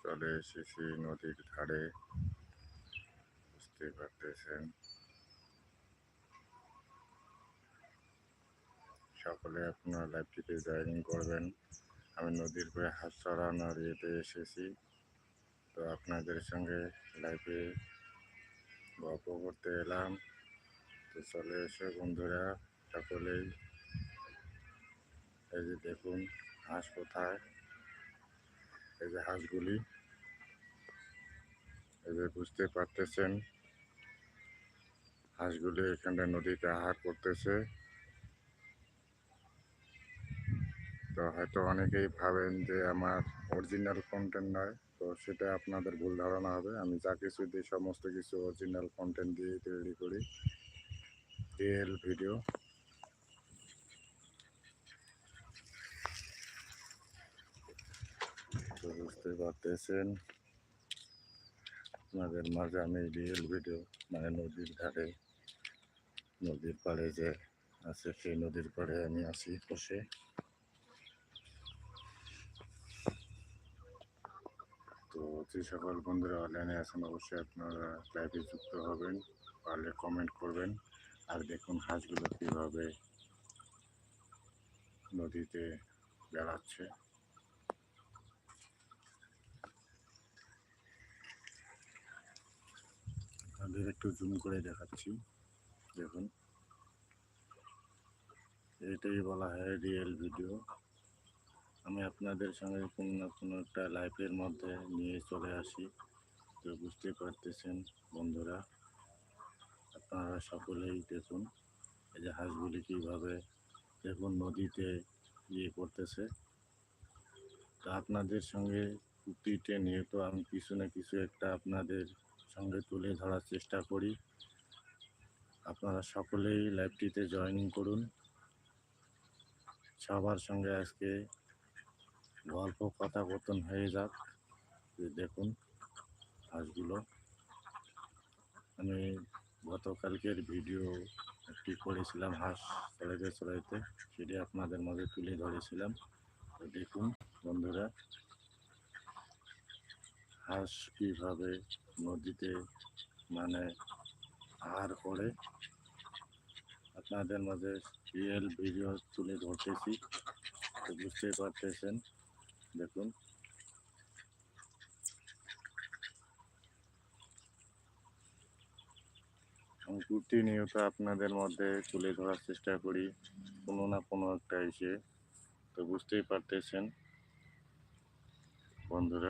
চলে এসেছি নদীর ধারে, বুঝতে পারতেছেন। সকলে আপনার লাইভটিতে জয়েনিং করবেন। আমি নদীর পাড়ে হাঁস চড়ানোর ইয়েতে এসেছি, তো আপনাদের সঙ্গে লাইভে গল্প করতে এলাম। তো চলে এসে বন্ধুরা সকলেই, এই যে দেখুন হাঁস কোথায়, এই যে হাঁসগুলি, এই যে বুঝতে পারতেছেন হাঁসগুলি এখানটা নদীতে আহার করতেছে। তো হয়তো অনেকেই ভাবেন যে আমার অরিজিনাল কন্টেন্ট নয়, তো সেটা আপনাদের ভুল ধারণা হবে। আমি যা কিছু দিই সমস্ত কিছু অরিজিনাল কন্টেন্ট দিয়ে তৈরি করি, রিয়েল ভিডিও। তো বুঝতে পারতেছেন আপনাদের মাঝে আমি রিয়েল ভিডিও, মানে নদীর ধারে, নদীর পাড়ে যে আছে সেই নদীর পাড়ে আমি আসি বসে। তো যে সকল বন্ধুরা অনলাইনে আছেন অবশ্যই আপনারা লাইভে যুক্ত হবেন, পারলে কমেন্ট করবেন। আর দেখুন হাঁসগুলো কীভাবে নদীতে বেড়াচ্ছে। আপনাদের একটু জুম করে দেখাচ্ছি, দেখুন এটাই বলা হয় রিয়েল ভিডিও। আমি আপনাদের সঙ্গে কোনো না কোনো একটা লাইফের মধ্যে নিয়ে চলে আসি। তো বুঝতে পারতেছেন বন্ধুরা, আপনারা সকলেই দেখুন এই যে হাঁসগুলি কীভাবে দেখুন নদীতে ইয়ে করতেছে। তো আপনাদের সঙ্গে প্রতিটা নিয়ত আমি কিছু না কিছু একটা আপনাদের সঙ্গে তুলে ধরার চেষ্টা করি। আপনারা সকলেই লাইভটিতে জয়েনিং করুন। সবার সঙ্গে আজকে গল্প কথোপকথন হয়ে যাক। দেখুন হাঁসগুলো, আমি গতকালকের ভিডিও একটি করেছিলাম হাঁস চড়াইতে চড়াইতে, সেটি আপনাদের মাঝে তুলে ধরেছিলাম। তো দেখুন বন্ধুরা হাঁস কীভাবে নদীতে মানে আহার করে, আপনাদের মাঝে রিয়েল ভিডিও তুলে ধরতেছি। তো বুঝতেই পারতেছেন, দেখুন আমি প্রতিনিয়ত আপনাদের মধ্যে তুলে ধরার চেষ্টা করি কোনো না কোনো একটা এসে। তো বুঝতেই পারতেছেন বন্ধুরা।